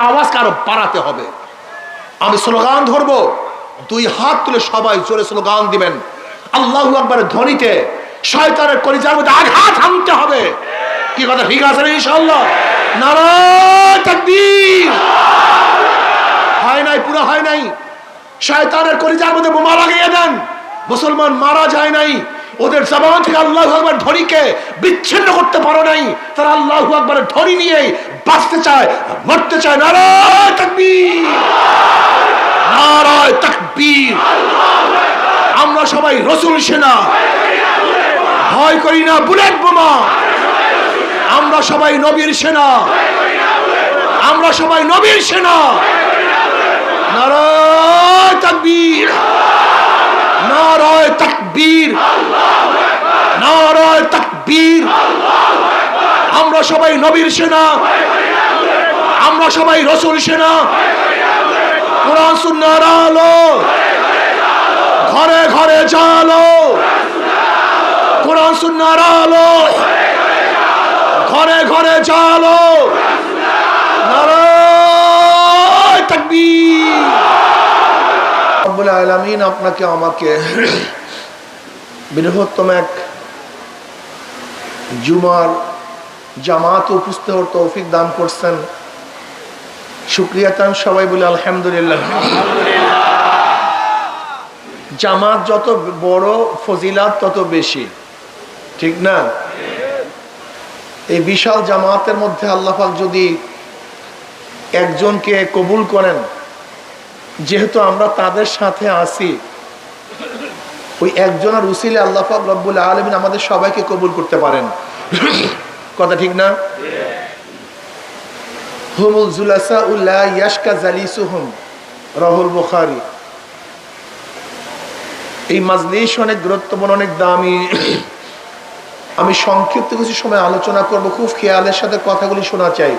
আওয়াজ আরো বাড়াতে হবে। আমি স্লোগান ধরবো, দুই হাত তুলে সবাই জোরে স্লোগান দিবেন। আল্লাহু আকবারের ধ্বনিতে শয়তানের কলিজার মধ্যে আঘাত হানতে হবে। কি কথা ঠিক আছে না? ইনশাআল্লাহ। নারায়ে তাকবীর। হয় নাই, পুরো হয় নাই। শয়তানের কলিজার মধ্যে বোমা লাগিয়ে দেন। মুসলমান মারা যায় নাই, ওদের জবান থেকে আল্লাহু আকবার ধ্বনিকে বিচ্ছিন্ন করতে পারো নাই। তারা আল্লাহু আকবারের ধ্বনি নিয়ে বাঁচতে চায়, মরতে চায়। নারায়ে তাকবীর, নারায়ে তাকবীর। আমরা সবাই রাসূল সেনা, ভয় করি না বুলেট বোমা। আমরা সবাই নবীর সেনা, আমরা সবাই নবীর সেনা। নারায়ে তাকবীর, নারায়ে তাকবীর, নারায়ে তাকবীর। আমরা সবাই নবীর সেনা, আমরা সবাই রাসূল সেনা। কোরআন সুন্নাহর আলো ঘরে ঘরে জালো, কোরআন সুন্নাহর আলো ঘরে ঘরে জালো। নারায়ে তাকবীর। রব্বুল আলামিন আপনাকে আমাকে বৃহত্তম এক জুমার জামাত উপস্থিত হওয়ার তৌফিক দান করছেন। শুকরিয়া তান সবাই বলে আলহামদুলিল্লাহ। জামাত যত বড় ফজিলাত তত বেশি, ঠিক না? এই বিশাল জামাতের মধ্যে আল্লাহ পাক যদি একজনকে কবুল করেন, যেহেতু আমরা তাদের সাথে আছি, ওই একজনের উসিলে আল্লাহ পাক রব্বুল আলামিন আমাদের সবাইকে কবুল করতে পারেন। কথা ঠিক না? হুমুল জুলাসাউ লা ইয়াশকা জালিসুহুম, রাহুল বুখারী। এই মাজলিস অনেক গুরুত্বপূর্ণ, অনেক দামি। আমি সংক্ষিপ্ত কিছু সময় আলোচনা করব, খুব খেয়ালের সাথে কথাগুলি শোনা চাই।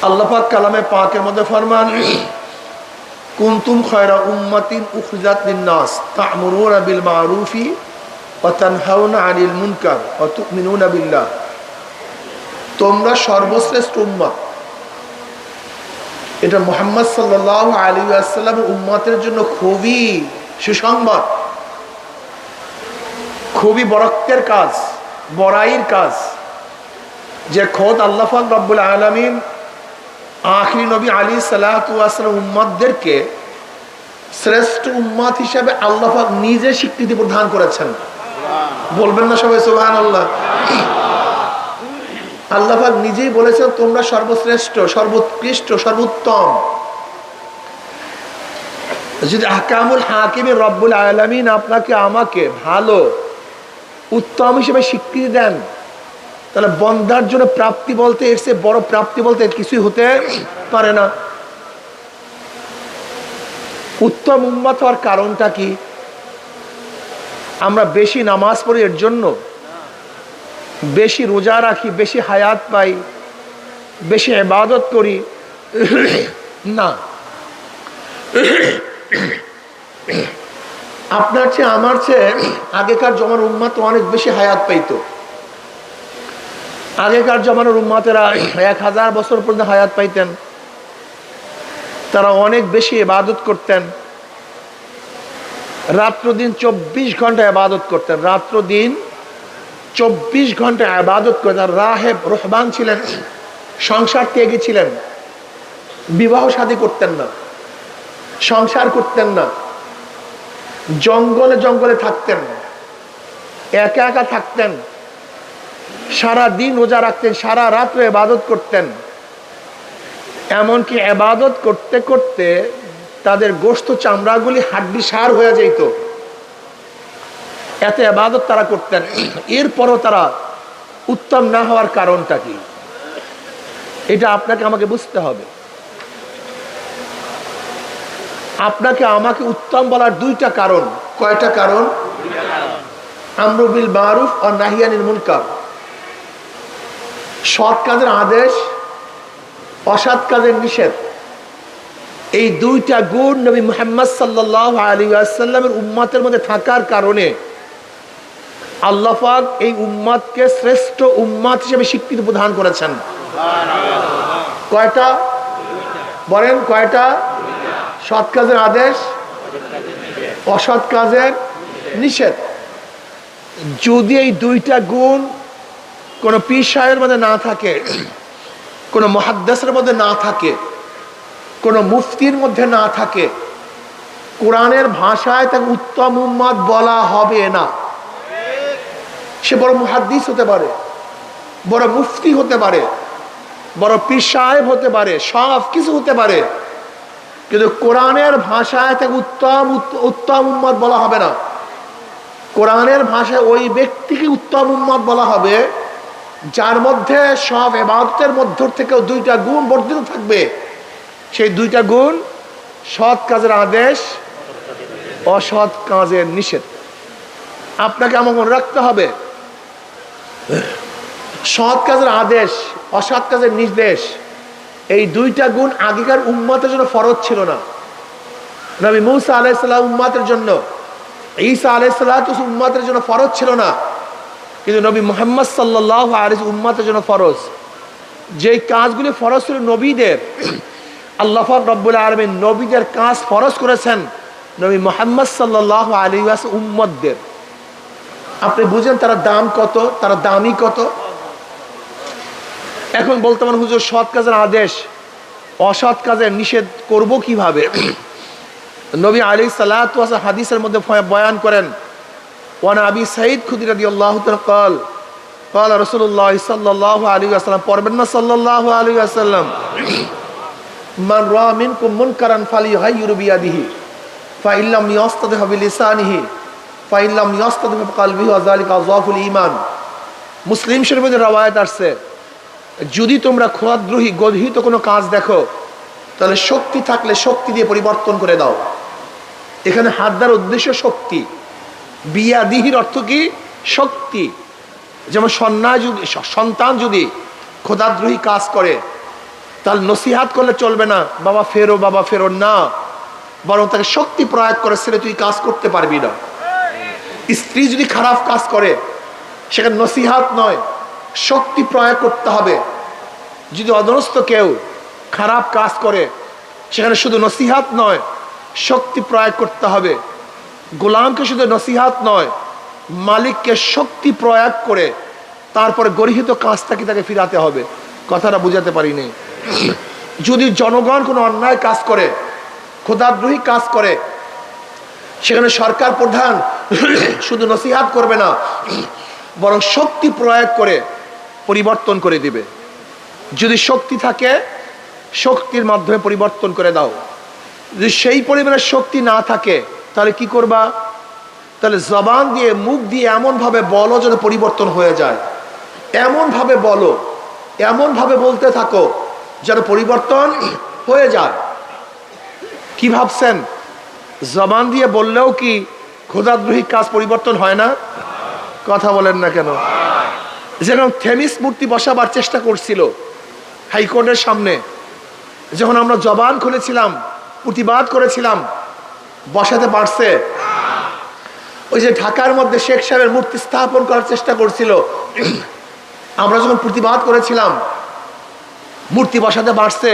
আল্লাহ পাক কালামে পাকের মধ্যে ফরমান, কুনতুম খায়রা উম্মাতিন উখরিজাত লিন-নাস তা'মুরুনা বিল মা'রুফি ওয়া তানহাউনা আনিল মুনকার ওয়া তু'মিনুনা বিল্লাহ। তোমরা সর্বশ্রেষ্ঠ উম্মত। এটা মুহাম্মদ সাল্লাল্লাহু আলাইহি ওয়াসাল্লামের উম্মতের জন্য খুবই সুসংবাদ, খুবই বরকতের কাজ, বড়াইয়ের কাজ, যে খোদ আল্লাহ পাক রব্বুল আলামিন আখিরি নবী আলাইহিস সালাতু ওয়াস সালাম উম্মতদেরকে শ্রেষ্ঠ উম্মত হিসেবে আল্লাহ পাক নিজে স্বীকৃতি প্রদান করেছেন। বলবেন না সবাই সুবহানাল্লাহ? আল্লাহ পাক নিজেই বলেছেন তোমরা সর্বশ্রেষ্ঠ, সর্বোৎকৃষ্ট, সর্বোত্তম। যদি আহকামুল হাকিমের রব্বুল আলামিন আপনাকে আমাকে ভালো, উত্তম হিসেবে স্বীকৃতি দেন, তাহলে বন্দার জন্য প্রাপ্তি বলতে, এর চেয়ে বড় প্রাপ্তি বলতে কিছুই হতে পারে না। উত্তম উম্মত হওয়ার কারণটা কি? আমরা বেশি নামাজ পড়ি এর জন্য, বেশি রোজা রাখি, বেশি হায়াত পাই, বেশি ইবাদত করি না। আপনার চেয়ে আমার চেয়ে আগেকার জমানার উম্মত অনেক বেশি হায়াত পাইতো। আগেকার জমানার উম্মতেরা 1000 বছর পর্যন্ত হায়াত পাইতেন। তারা অনেক বেশি ইবাদত করতেন, রাত্র দিন 24 ঘন্টা ইবাদত করতেন, রাত্র দিন 24 ঘন্টা ইবাদত করতেন। রাহেব রহবান ছিলেন, সংসার ত্যাগী ছিলেন, বিবাহ শাদী করতেন না, সংসার করতেন না, জঙ্গলে জঙ্গলে থাকতেন, একা একা থাকতেন, সারা দিন রোজা রাখতেন, সারা রাত্র ইবাদত করতেন। এমনকি ইবাদত করতে করতে তাদের গোশত চামড়াগুলি হাড্ডি সার হয়ে যেত, এত ইবাদত তারা করতেন। এরপরও তারা উত্তম না হওয়ার কারণটা কি? এটা আপনাকে আমাকে বুঝতে হবে। আপনাকে আমাকে উত্তম বলার দুইটা কারণ। কয়টা কারণ? আমরু বিল মারুফ আর নাহি আনিল মুনকার। সৎ কাজের আদেশ, অসৎ কাজের নিষেধ। এই দুইটা গুণ নবী মুহাম্মদ সাল্লাল্লাহু আলাইহি ওয়াসাল্লামের উম্মতের মধ্যে থাকার কারণে আল্লাহ পাক এই উম্মতকে শ্রেষ্ঠ উম্মত হিসেবে স্বীকৃতি প্রদান করেছেন। কয়টা বলেন? কয়টা? সৎ কাজের আদেশ, অসৎ কাজের নিষেধ। যদি এই দুইটা গুণ কোন পীর সাহেবের মধ্যে না থাকে, কোন মুহাদ্দিসের মধ্যে না থাকে, কোন মুফতির মধ্যে না থাকে, কোরআনের ভাষায় তাকে উত্তম উম্মত বলা হবে না। সে বড় মুহাদ্দিস হতে পারে, বড় মুফতি হতে পারে, বড় পীর সাহেব হতে পারে, সব কিছু হতে পারে, কিন্তু কোরআনের ভাষায় তাকে উত্তম উম্মত বলা হবে না। কোরআনের ভাষায় ওই ব্যক্তিকে উত্তম উম্মত বলা হবে যার মধ্যে সব ইবাদতের মধ্য থেকেও দুইটা গুণ বর্ধিত থাকবে। সেই দুইটা গুণ সৎ কাজের আদেশ, অসৎ কাজের নিষেধ। আপনাকে আমার মনে রাখতে হবে, সৎ কাজের আদেশ, অসৎ কাজের নির্দেশ, এই দুইটা গুণ আগেকার উম্মতের জন্য ফরজ ছিল না। নবী মুসা আলাইহিস সালাম উম্মতের জন্য, ঈসা আলাইহিস সালাতু উম্মতের জন্য ফরজ ছিল না, কিন্তু নবী মুহাম্মদ সাল্লাল্লাহু আলাইহি উম্মতের জন্য ফরজ। যেই কাজগুলি ফরজ ছিল নবীদের, আল্লাহ পাক রব্বুল আলামিন নবীদের কাজ ফরজ করেছেন নবী মুহাম্মদ সাল্লাল্লাহু আলাইহি ওয়াসাল্লাম উম্মতদের। আপনি বুঝেন তারা দাম কত, তারা দামি কত। এখন বলতে পারেন হুজুর সৎ কাজের আদেশ, অসৎ কাজের নিষেধ করব কিভাবে? নবী আলাইহিস সালাতু ওয়াস সালাম হাদিসের মধ্যে বয়ান করেন, ওয়ান আবি সাঈদ খুদরি রাদিয়াল্লাহু তাআলা قال قال رسول الله صلى الله عليه وسلم, পড়বেন না সাল্লাল্লাহু আলাইহি ওয়াসাল্লাম, মান রা মিনকুম মুনকারান ফালিয়ুগাইয়িরু বিয়াদিহি ফাইন লাম ইয়াস্তাতি বিলিসানিহি ফাইন লাম ইয়াস্তাতি বিকলবিহি ওয়া যালিকা আযফুল ঈমান। মুসলিম শরীফের রওয়ায়াত আছে, যদি তোমরা খোয়াদ্রোহী গর্হিত কোনো কাজ দেখো তাহলে শক্তি থাকলে শক্তি দিয়ে পরিবর্তন করে দাও। এখানে হাত দেওয়ার উদ্দেশ্য শক্তি। বিয়াদিহির অর্থ কি? শক্তি। যেমন সন্তান যদি খোদাদ্রোহী কাজ করে তাহলে নসিহাত করলে চলবে না, বাবা ফেরো, বাবা ফেরো না, বরং তাকে শক্তি প্রয়োগ করে, ছেলে তুই কাজ করতে পারবি না। স্ত্রী যদি খারাপ কাজ করে সেখানে নসিহাত নয়, শক্তি প্রয়োগ করতে হবে। যদি অধস্তন কেউ খারাপ কাজ করে সেখানে শুধু নসিহাত নয়, শক্তি প্রয়োগ করতে হবে। গোলামকে শুধু নসিহাত নয়, মালিককে শক্তি প্রয়োগ করে তারপরে গর্হিত কাজটাকে তাকে ফিরাতে হবে। কথাটা বুঝাতে পারিনি। যদি জনগণ কোনো অন্যায় কাজ করে, খোদাদ্রোহী কাজ করে, সেখানে সরকার প্রধান শুধু নসিহাত করবে না, বরং শক্তি প্রয়োগ করে পরিবর্তন করে দিবে। যদি শক্তি থাকে শক্তির মাধ্যমে পরিবর্তন করে দাও। যদি সেই পরিমাণের শক্তি না থাকে তাহলে কি করবা? তাহলে জবান দিয়ে, মুখ দিয়ে এমন ভাবে বলো যেন পরিবর্তন হয়ে যায়। এমন ভাবে বলো, এমন ভাবে বলতে থাকো যেন পরিবর্তন হয়ে যায়। কি ভাবছেন জবান দিয়ে বললেও কি খোদাদ্রোহী কাজ পরিবর্তন হয় না? কথা বলেন না কেন? যেরকম থেমিস মূর্তি বসাবার চেষ্টা করছিল হাইকোর্টের সামনে, যখন আমরা জবান খুলেছিলাম, প্রতিবাদ করেছিলাম, বসাতে পারছে? ওই যে ঢাকার মধ্যে শেখ সাহেবের মূর্তি স্থাপন করার চেষ্টা করছিল, আমরা যখন প্রতিবাদ করেছিলাম মূর্তি বসাতে পারছে?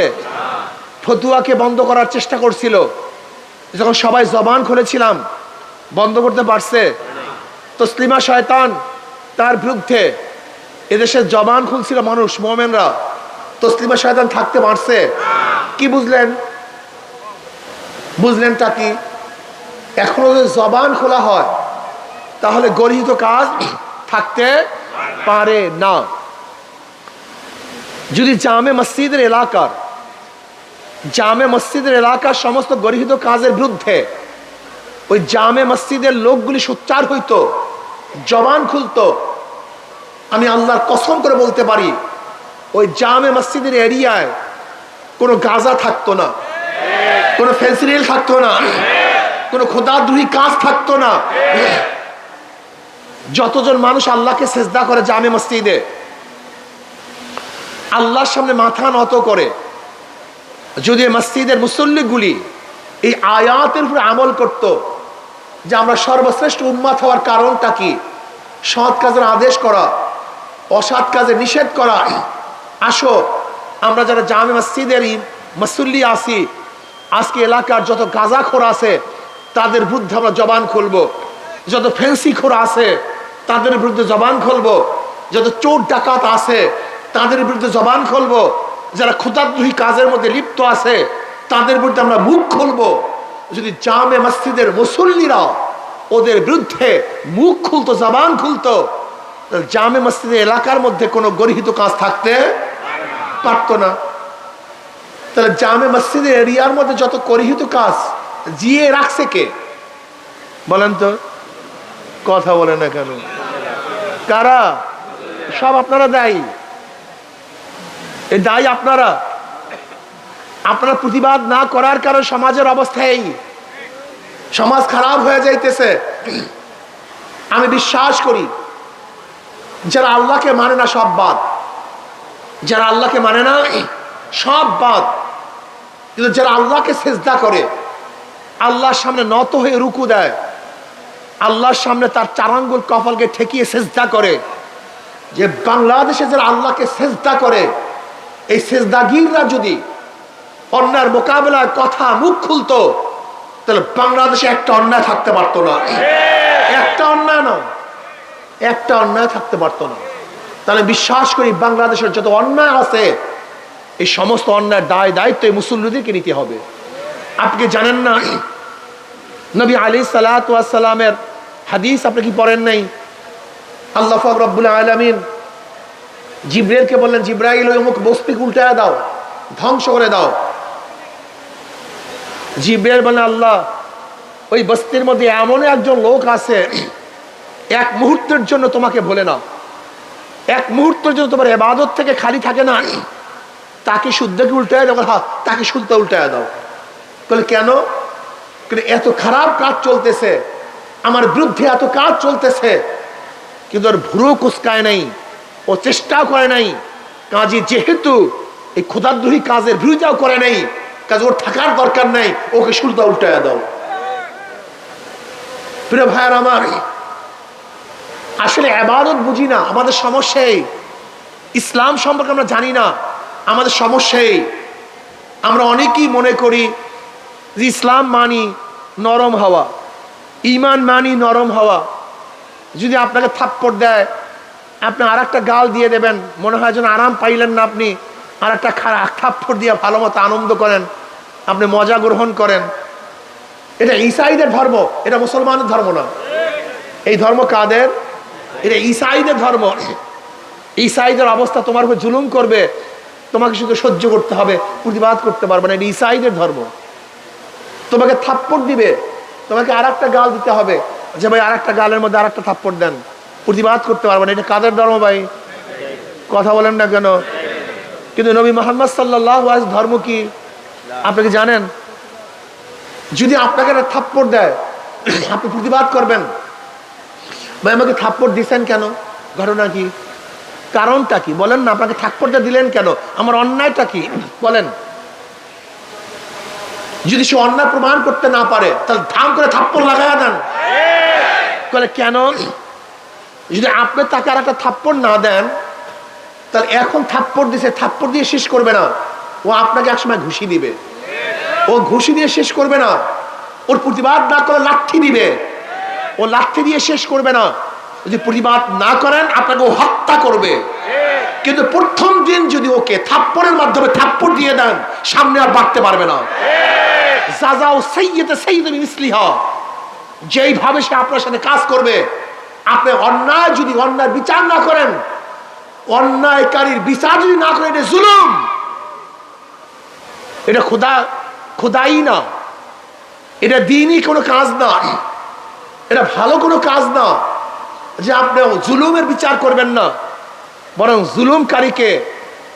ফতুয়াকে বন্ধ করার চেষ্টা করছিল, যখন সবাই জবান খুলেছিলাম বন্ধ করতে পারছে? তসলিমা শয়তান, তার বিরুদ্ধে এদেশের জবান খুলছিল মানুষ, মোমেনরা, তসলিমা শয়তান থাকতে পারছে? কি বুঝলেন? বুঝলেনটা কি? এখনো যদি জবান খোলা হয় তাহলে গর্হিত কাজ থাকতে পারে না। যদি জামে মসজিদের এলাকার সমস্ত গর্হিত কাজের বিরুদ্ধে ওই জামে মসজিদের লোকগুলি সোচ্চার হইতো, জবান খুলতো, আমি আল্লাহর কসম করে বলতে পারি ওই জামে মসজিদের এরিয়ায় কোনো গাঁজা থাকতো না, কোনো ফেন্সিডিল থাকতো না, কোনো খোদাদ্রোহী কাজ থাকতো না। যতজন মানুষ আল্লাহকে সেজদা করে জামে মসজিদে, আল্লাহর সামনে মাথা নত করে, যদি মসজিদের মুসল্লিগুলি এই আয়াতের উপরে আমল করত যে আমরা সর্বশ্রেষ্ঠ উম্মত হওয়ার কারণটা কি, সৎ কাজের আদেশ করা, অসৎ কাজে নিষেধ করা, আসো আমরা যারা জামে মসজিদেরই মুসল্লি আছি, আজকে এলাকার যত গাঁজাখোর আছে তাদের বিরুদ্ধে আমরা জবান খুলবো, যত ফেন্সিখোর আছে তাদের বিরুদ্ধে জবান খুলবো, যত চোর ডাকাত আছে তাদের বিরুদ্ধে জবান খুলবো, যারা ক্ষুধাদ্রোহী কাজের মধ্যে লিপ্ত আছে তাদের বিরুদ্ধে আমরা মুখ খুলবো। যদি জামে মসজিদের মুসল্লিরা ওদের বিরুদ্ধে মুখ খুলতো, জবান খুলতো, জামে মসজিদের এলাকার মধ্যে কোনো গর্হিত কাজ থাকতে পারতো না। তাহলে জামে মসজিদের এরিয়ার মধ্যে যত গর্হিত কাজ জিয়ে রাখছে কে বলেন তো? কথা বলে না কেন? কারা? সব আপনারা দায়ী। এই দায়ী আপনারা। আপনারা প্রতিবাদ না করার কারণে সমাজের অবস্থা এই, সমাজ খারাপ হয়ে যাইতেছে। আমি বিশ্বাস করি যারা আল্লাহকে মানে না সব বাদ, যারা আল্লাহকে মানে না সব বাদ, কিন্তু যারা আল্লাহকে সেজদা করে, আল্লাহর সামনে নত হয়ে রুকু দেয়, আল্লাহর সামনে তার চার আঙ্গুল কপালকে ঠেকিয়ে সেজদা করে, যে বাংলাদেশে যারা আল্লাহকে সেজদা করে, এই সেজদাগীররা যদি অন্যায়ের মোকাবেলায় কথা মুখ খুলতো তাহলে বাংলাদেশে একটা অন্যায় থাকতে পারতো না। একটা অন্যায় নয়, একটা অন্যায় থাকতে পারতো না। তাহলে বিশ্বাস করি বাংলাদেশের যত অন্যায় আছে এই সমস্ত অন্যায় দায় দায়িত্ব এই মুসল্লিদেরকে নিতে হবে। আপনি জানেন না নবী আলাইহিস সালাতু ওয়াস সালামের হাদিস আপনি কি পড়েন নাই? আল্লাহ পাক রব্বুল আলামিন জিবরাইলকে বললেন, জিবরাইল ওই অমুক বস্তিকে উল্টায় দাও, ধ্বংস করে দাও। জিবরাইল বলেন, আল্লাহ ওই বস্তির মধ্যে এমন একজন লোক আছে এক মুহূর্তের জন্য তোমাকে ভোলে না, এক মুহূর্তের জন্য তোমার ইবাদত থেকে খালি থাকে না, তাকে শুদ্ধকে উল্টায় দাও। হ্যাঁ, তাকে শুদ্ধ উল্টায় দাও। বলে কেন? এত খারাপ কাজ চলতেছে, আমার বিরুদ্ধে এত কাজ চলতেছে, কিন্তু ওর ভুরু কুচকায় নাই, ও চেষ্টাও করে নাই। কাজে যেহেতু এই ক্ষুধাদ্রোহী কাজের বিরোধিতাও করে নাই, কাজে ওর থাকার দরকার নাই, ওকে শুল্টা উল্টায় দাও। প্রিয় ভাইয়ার আমার, আসলে ইবাদত বুঝি না, আমাদের সমস্যাই ইসলাম সম্পর্কে আমরা জানি না, আমাদের সমস্যাই আমরা অনেকেই মনে করি যে ইসলাম মানি নরম হওয়া, ঈমান মানি নরম হওয়া। যদি আপনাকে থাপ্পড় দেয় আপনি আর একটা গাল দিয়ে দেবেন, মনে হয় যেন আরাম পাইলেন না, আপনি আর একটা খারাপ থাপ্পড় দিয়ে ভালো মতো আনন্দ করেন, আপনি মজা গ্রহণ করেন। এটা ঈসাইদের ধর্ম, এটা মুসলমানের ধর্ম না। এই ধর্ম কাদের? এটা ঈসাইদের ধর্ম। ঈসাইদের অবস্থা তোমার উপর জুলুম করবে, তোমাকে শুধু সহ্য করতে হবে, প্রতিবাদ করতে পারবে না। এটা ঈসাইদের ধর্ম। তোমাকে থাপ্পড় দিবে, তোমাকে আর একটা গাল দিতে হবে, যে ভাই আর একটা গালের মধ্যে আর একটা থাপ্পড় দেন, প্রতিবাদ করতে পারবে না। এটা কাদের ধর্ম ভাই? কথা বলেন না কেন? কিন্তু নবী মুহাম্মদ সাল্লাল্লাহু আলাইহি ওয়াসাল্লাম ধর্ম কি আপনি কি জানেন? যদি আপনাকে একটা থাপ্পড় দেয় আপনি প্রতিবাদ করবেন, ভাই আমাকে থাপ্পড় দিচ্ছেন কেন, ঘটনা কি, কারণটা কি বলেন না? আপনাকে থাপ্পড়টা দিলেন কেন, আমার অন্যায়টা কি বলেন? যদি সে অন্যায় প্রমাণ করতে না পারে তাহলে ধাম করে থাপ্পড় লাগায়া দেন। বলে কেন? যদি আপনি তাকে আর একটা থাপ্পড় না দেন তাহলে এখন থাপ্পড় দিছে, থাপ্পড় দিয়ে শেষ করবে না, ও আপনাকে একসময় ঘুষি দিবে। ও ঘুষি দিয়ে শেষ করবে না, ওর প্রতিবাদ না করে লাঠি দিবে, ও লাঠি দিয়ে শেষ করবে না। যদি প্রতিবাদ না করেন আপনাকে ও হত্যা করবে। কিন্তু প্রথম দিন যদি ওকে থাপ্পড়ের মাধ্যমে থাপ্পড় দিয়ে দেন, সামনে আর বাড়তে পারবে না। জাযাউ সাইয়্যিদি সাইয়্যিদি মিসলিহা, যেইভাবে সে আপনার সাথে কাজ করবে, আপনি অন্যায় যদি অন্যায় বিচার না করেন, অন্যায়কারীর বিচার যদি না করেন, এটা জুলুম, এটা খোদাই না, এটা দ্বীনি কোনো কাজ না, এটা ভালো কোনো কাজ না যে আপনি জুলুমের বিচার করবেন না, বরং জুলুমকারীকে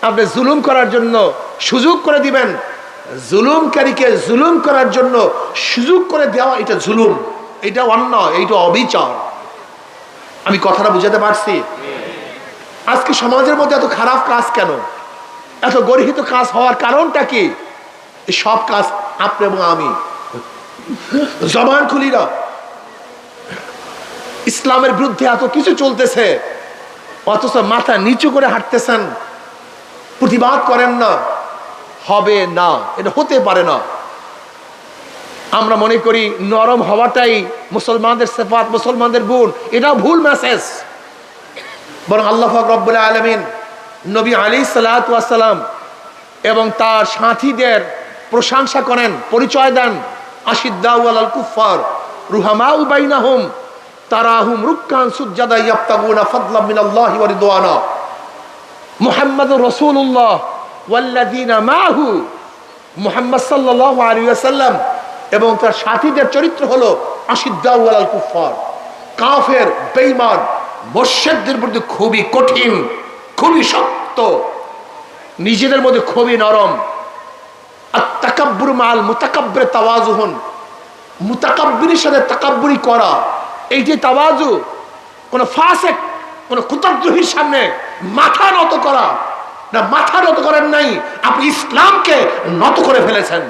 আপনি জুলুম করার জন্য সুযোগ করে দিবেন। জুলুমকারীকে জুলুম করার জন্য সুযোগ করে দেওয়া এটা জুলুম, এটা অন্যায়, এইটা অবিচার। আমি কথাটা বুঝাতে পারছি? আজকে সমাজের মধ্যে এত খারাপ কাজ কেন, এত গর্হিত কাজ হওয়ার কারণটা কি? এই সব কাজ আপনি এবং আমি জবান খুলি না। ইসলামের বিরুদ্ধে এত কিছু চলতেছে, অথচ মাথা নিচু করে হাঁটতেছেন। প্রতিবাদ করেন না, হবে না, এটা হতে পারে না। আমরা মনে করি নরম হওয়াটাই মুসলমানদের সিফাত, মুসলমানদের গুণ। এটা ভুল মেসেজ। বরং আল্লাহ পাক রব্বুল আলামিন নবী আলাইহিস সালাতু ওয়াস সালাম এবং তার সাথীদের প্রশংসা করেন, পরিচয় দেন। আশিদ্দাউ আলাল কুফার রুহামাউ বাইনাহুম তারাহুম রুকআন সুজদা ইয়াবতাগুনা ফাদলাম মিনাল্লাহি ওয়া রিদওয়ানা। মুহাম্মাদুর রাসূলুল্লাহ ওয়াল্লাযিনা মাহু, মুহাম্মদ সাল্লাল্লাহু আলাইহি ওয়াসাল্লাম এবং তার সাথীদের চরিত্র হলো আশিদ্দাউ আলাল কুফার, কাফের, বেঈমান, মুশরিকদের বিরুদ্ধে খুবই কঠিন, খুবই শক্ত, নিজেদের মধ্যে খুবই নরম। আত-তাকাব্বুর মাল মুতাকাব্বির তাওয়াজুহুন, মুতাকাব্বিরের সাথে তাকাব্বুরি করা, এই যে তাওয়াজু, কোন ফাসিক, কোন কুতাদ্রোহীর সামনে মাথা নত করা না, মাথা নত করেন নাই, আপনি ইসলামকে নত করে ফেলেছেন।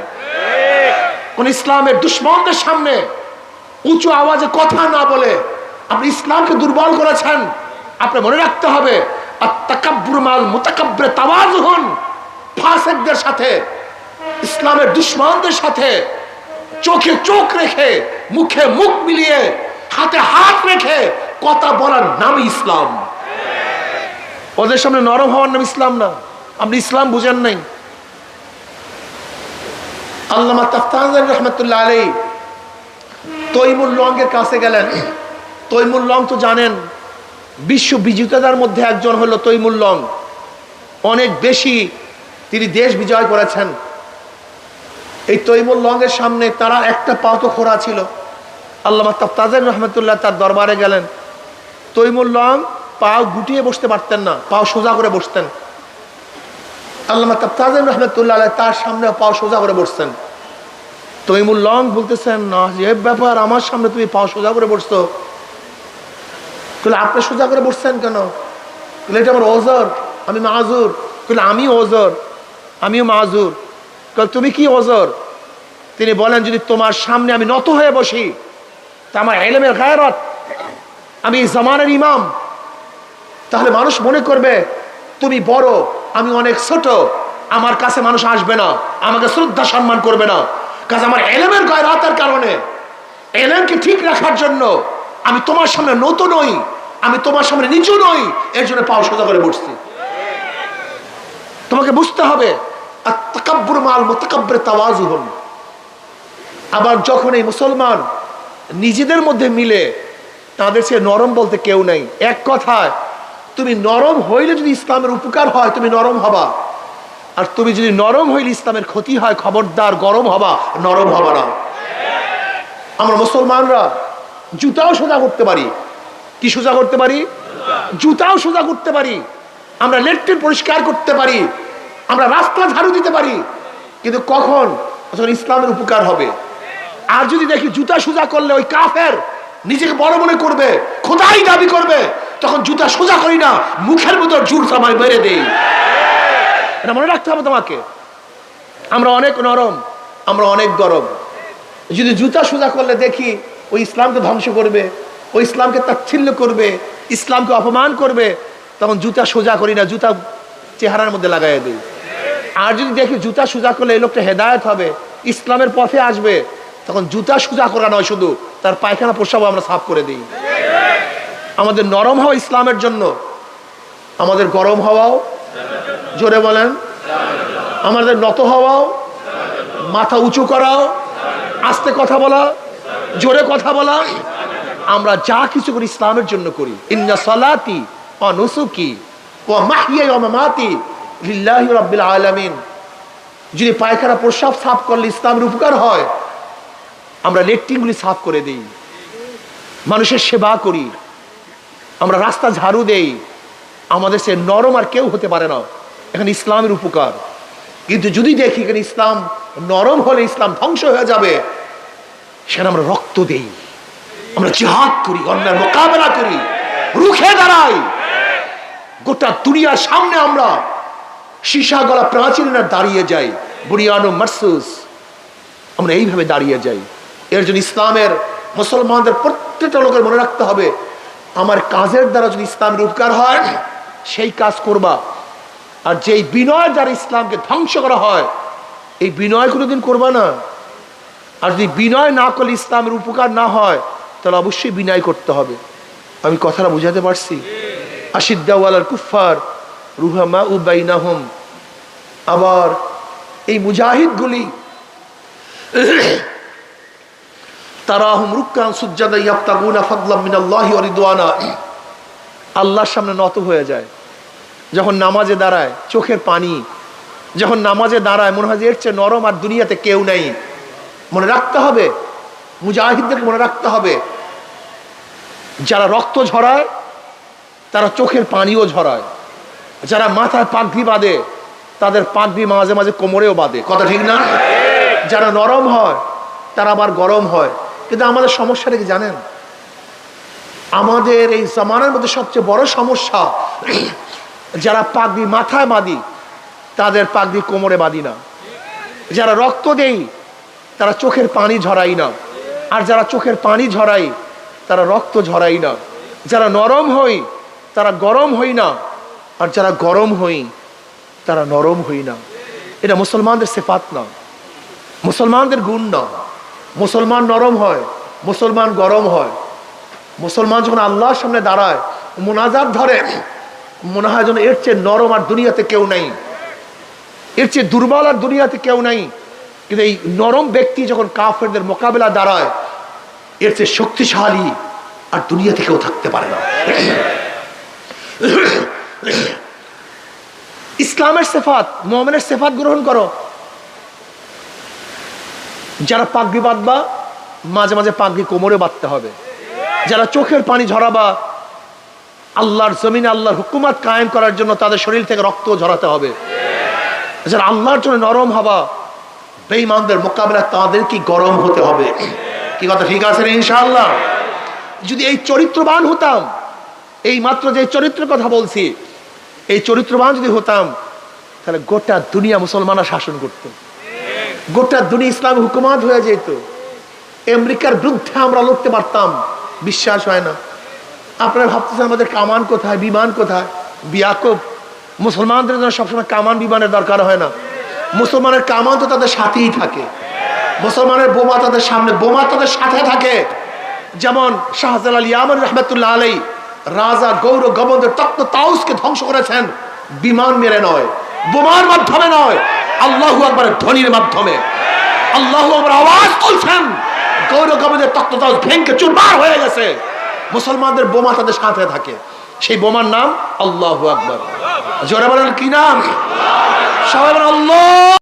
কোন ইসলামের দুশমনদের সামনে উঁচু আওয়াজে কথা না বলে আপনি ইসলামকে দুর্বল করেছেন। আপনি মনে রাখতে হবে আত-তাকাব্বুর মাল মুতাকাব্বির তাওয়াজুহুন, ফাসিকদের সাথে, ইসলামের দুশমনদের সাথে চোখে চোখ রেখে, মুখে মুখ মিলিয়ে, হাতে হাত রেখে কথা বলার নাম ইসলাম। ওদের সামনে নরম হওয়ার নাম ইসলাম না। আপনি ইসলাম বুঝেন নাই। আল্লামা তাফতাজানী রাহমাতুল্লাহ আলাইহি তৈমুর লংয়ের কাছে গেলেন। তৈমুর লং তো জানেন, বিশ্ব বিজেতাদের মধ্যে একজন হলো তৈমুর লং। অনেক বেশি তিনি দেশ বিজয় করেছেন। এই তৈমুর লংয়ের সামনে তারা একটা পা তো খোঁড়া ছিল। আল্লামা তাফতাজানী রাহমাতুল্লাহ তার দরবারে গেলেন। তৈমুর লং পা গুটিয়ে বসতে পারতেন না, পা সোজা করে বসতেন। আল্লামা তাফতাজানী রাহমাতুল্লাহ আলাইহি তার সামনে পা সোজা করে বসতেন। তৈমুর লং বলতেছেন, না যে ব্যাপার, আমার সামনে তুমি পা সোজা করে বসছো, আপনি সোজা করে বসছেন কেন? এটা আমার ওজর, আমি মাজুর। আমি ওজর, আমিও মাজুর। তুমি কি ওজর? তিনি বলেন, যদি তোমার সামনে আমি নত হয়ে বসি তা আমার ইলমের গায়রত, আমি জামানের ইমাম, তাহলে মানুষ মনে করবে তুমি বড়, আমি অনেক ছোট, আমার কাছে মানুষ আসবে না, আমাকে শ্রদ্ধা সম্মান করবে না। কারণ আমার ইলমের গায়রতের কারণে, ইলমকে ঠিক রাখার জন্য আমি তোমার সামনে নত নই, আমি তোমার সামনে নিচু নই, এর জন্য পাও সোজা করে বসছি। তোমাকে বুঝতে হবে আত-তাকাব্বুর মাল মুতাকাব্বির তাওয়াজুহুন। আবার যখন এই মুসলমান নিজেদের মধ্যে মিলে, তাদের সে নরম বলতে কেউ নেই। এক কথায়, তুমি নরম হইলে যদি ইসলামের উপকার হয় তুমি নরম হবা, আর তুমি যদি নরম হইলে ইসলামের ক্ষতি হয়, খবরদার গরম হবা, নরম হবা না। আমরা মুসলমানরা জুতাও সোজা করতে পারি। কি সোজা করতে পারি? জুতাও সোজা করতে পারি। আমরা লেট্রিন পরিষ্কার করতে পারি, আমরা রাস্তা ঝাড়ু দিতে পারি, কিন্তু কখন? যখন ইসলামের উপকার হবে। আর যদি দেখি জুতা সোজা করলে ওই কাফের নিজেকে বড় মনে করবে, খোদাই দাবি করবে, তখন জুতা সোজা করি না, মুখের মতো জুর সামাই মেরে দেই। এটা মনে রাখতে হবে তোমাকে। আমরা অনেক নরম, আমরা অনেক গরম। যদি জুতা সোজা করলে দেখি ওই ইসলামকে ধ্বংস করবে, ওই ইসলামকে তাচ্ছিল্য করবে, ইসলামকে অপমান করবে, তখন জুতা সোজা করি না, জুতা চেহারার মধ্যে লাগাই দিই। আর যদি দেখি জুতা সোজা করলে এই লোকটা হেদায়েত হবে, ইসলামের পথে আসবে, তখন জুতা সোজা করা নয়, শুধু তার পায়খানা প্রস্রাব আমরা সাফ করে দিই। আমাদের নরম হওয়া ইসলামের জন্য, আমাদের গরম হওয়াও, জোরে বলেন, আমাদের নত হওয়াও, মাথা উঁচু করাও, আস্তে কথা বলা, জোরে কথা বলা, আমরা যা কিছু করি ইসলামের জন্য করি। ইন্না সালাতি ওয়া নুসুকি ওয়া মাহইয়ায়া ওয়া মামাতি লিল্লাহি রাব্বিল আলামিন। যদি পায়খানা প্রস্রাব সাফ করলে ইসলামের উপকার হয়, আমরা লেট্রিনগুলি সাফ করে দিই, মানুষের সেবা করি, আমরা রাস্তা ঝাড়ু দেই। আমাদের সে নরম আর কেউ হতে পারে না। এখানে ইসলামের উপকার। কিন্তু যদি দেখি এখানে ইসলাম নরম হলে ইসলাম ধ্বংস হয়ে যাবে, সেখানে আমরা রক্ত দেই, আমরা জিহাদ করি, অন্যায়ের মোকাবেলা করি, রুখে দাঁড়াই। গোটা দুনিয়ার সামনে আমরা সীসা গলা প্রাচীর না দাঁড়িয়ে যাই, বুনিয়ানো মারসুস, আমরা এইভাবে দাঁড়িয়ে যাই। এর জন্য ইসলামের, মুসলমানদের প্রত্যেকটা লোকের মনে রাখতে হবে, আমার কাজের দ্বারা যদি ইসলামের উপকার হয় সেই কাজ করবা। আর যেই বিনয় যারা ইসলামকে ধ্বংস করা হয়, এই বিনয় কোনোদিন করবা না। আর যদি বিনয় না করলে ইসলামের উপকার না হয়, তাহলে অবশ্যই বিনয় করতে হবে। আমি কথাটা বুঝাতে পারছি? আশিদ্দাওয়ালাল কুফার রুহামাউ বাইনাহুম। আবার এই মুজাহিদগুলি তারাহুম রুকআন সুজ্জাদা ইয়াবতাগুনা ফাদলাম মিনাল্লাহি ওয়া রিদওয়ানা। আল্লাহর সামনে নত হয়ে যায় যখন নামাজে দাঁড়ায়, চোখের পানি যখন নামাজে দাঁড়ায়, মনে হয় যে এর চেয়ে নরম আর দুনিয়াতে কেউ নেই। মনে রাখতে হবে, মুজাহিদদেরকে মনে রাখতে হবে, যারা রক্ত ঝরায় তারা চোখের পানিও ঝরায়। যারা মাথায় পাগড়ি বাঁধে তাদের পাগড়ি মাঝে মাঝে কোমরেও বাঁধে। কথা ঠিক না? যারা নরম হয় তারা আবার গরম হয়। কিন্তু আমাদের সমস্যাটা কি জানেন? আমাদের এই জামানার মধ্যে সবচেয়ে বড় সমস্যা, যারা পাগড়ি মাথায় বাঁধি তাদের পাগড়ি কোমরে বাঁধি না। যারা রক্ত দেই তারা চোখের পানি ঝরাই না। আর যারা চোখের পানি ঝরাই তারা রক্ত ঝরাই না। যারা নরম হই তারা গরম হই না। আর যারা গরম হই তারা নরম হই না। এটা মুসলমানদের সিফাত না, মুসলমানদের গুণ না। মুসলমান নরম হয়, মুসলমান গরম হয়। মুসলমান যখন আল্লাহর সামনে দাঁড়ায়, মুনাজাত ধরে, মনে হয় যেন এর চেয়ে নরম আর দুনিয়াতে কেউ নাই, এর চেয়ে দুর্বল আর দুনিয়াতে কেউ নাই। কিন্তু এই নরম ব্যক্তি যখন কাফেরদের মোকাবেলা দাঁড়ায়, এর চেয়ে শক্তিশালী আর দুনিয়াতে কেউ থাকতে পারে না। ইসলামের সিফাত, মুমিনের সিফাত গ্রহণ করো। যারা পাগড়ি বাঁধবা, মাঝে মাঝে পাগড়ি কোমরে বাঁধতে হবে। যারা চোখের পানি ঝরাবা, আল্লাহর জমিনে আল্লাহর হুকুমত কায়েম করার জন্য তাদের শরীর থেকে রক্ত ঝরাতে হবে। যারা আল্লাহর জন্য নরম হবা, বেঈমানদের মোকাবেলা তাদের কি গরম হতে হবে। কি কথা ঠিক আছে ইনশাআল্লাহ? যদি এই চরিত্রবান হতাম, এই মাত্র যে চরিত্রের কথা বলছি, এই চরিত্রবান যদি হতাম, তাহলে গোটা দুনিয়া মুসলমানরা শাসন করত, গোটা দুনিয়া ইসলামী হুকুমত হয়ে যেত। আমেরিকার বিরুদ্ধে আমরা লড়তে পারতাম। বিশ্বাস হয় না? আপনারা ভাবতেছেন আমাদের কামান কোথায়, বিমান কোথায়? বিয়াকুব, মুসলমানদের জন্য সবসময় কামান বিমানের দরকার হয় না। মুসলমানের কামান তো তাদের সাথেই থাকে, মুসলমানের বোমা তাদের সামনে, বোমা তাদের সাথে থাকে। যেমন শাহজালাল ইয়ামান রহমতুল্লাহ আলাই রাজা গৌর গবন্দের তক্ত তাউসকে ধ্বংস করেছেন বিমান মেরে নয়, বোমার মাধ্যমে নয়, আল্লাহু আকবারের ধ্বনির মাধ্যমে। আল্লাহু আকবার আওয়াজ তুলছেন, গৌর গবন্দের তক্ত তাউস ভেঙে চুরমার হয়ে গেছে। মুসলমানদের বোমা তাদের সাথে থাকে, সেই বোমার নাম আল্লাহু আকবার। জোরে বলেন কি নাম? সবাই বলেন আল্লাহ।